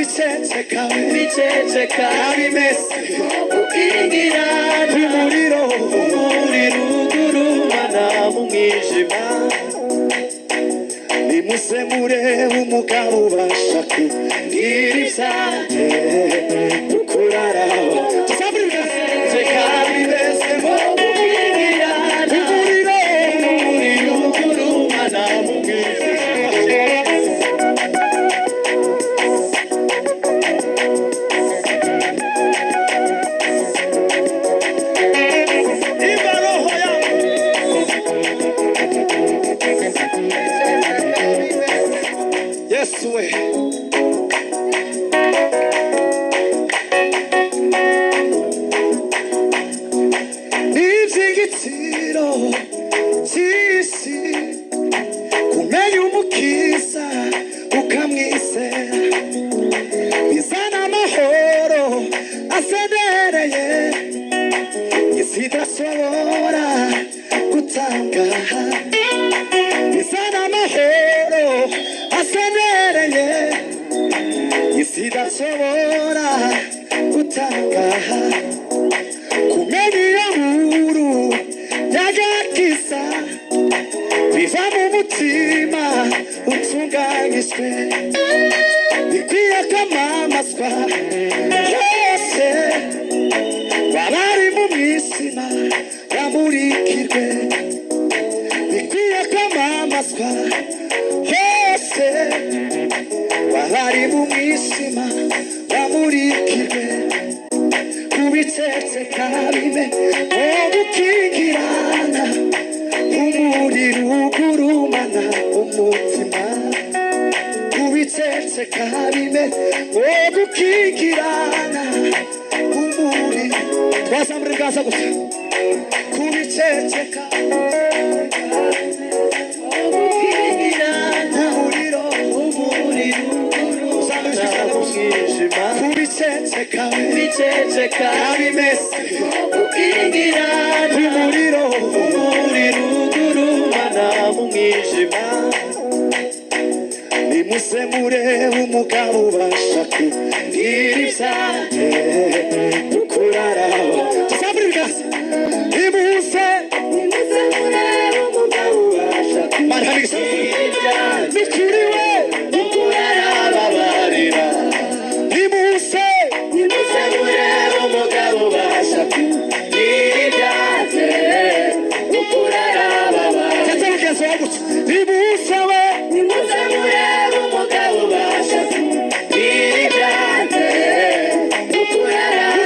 kubiceceka bimeze ukingira umuriro ugurumana mu mwijima nimusemure umugabo ubasha kubwira ibyanjye tukuraraba kubiceceka bimeze ukingira umuriro ugurumana mu mwijima N'ivy'igitsiro cy'isi kumenya umukiza ukamwizera bizana amahoro asenereye isi idashobora gutanga bizana amahoro asenereye isi idashobora gutanga kumenya iyo nkuru y'agakiza biva mu mutima utunganyijwe bikwiye kwamamazwa hose abari mu mwijima bamurikirwe bikwiye kwamamazwa hose abari mu mwijima bamurikirwe kubiceceka bibe gukingirana umuriro ugurumana umutima kubiceceka bibe gukingirana umuriro twazamura ibiganza gusa kubiceceka gukingirana umuriro kubiceceka bimeze ukingira umuriro ugurumana mu mwijima nimusemure umugabo ubasha kubwira ibyanjye tukuraraba tuzamura ibiganza nimusemure umugabo ubasha kubwira ibyanjye kuri we tukuraraba barira nimusemure umugabo ubasha kubwira ibyanjye tukuraraba barira nimusemure umugabo ubasha kubwira ibyanjye tukuraraba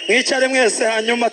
mwicare mwese hanyuma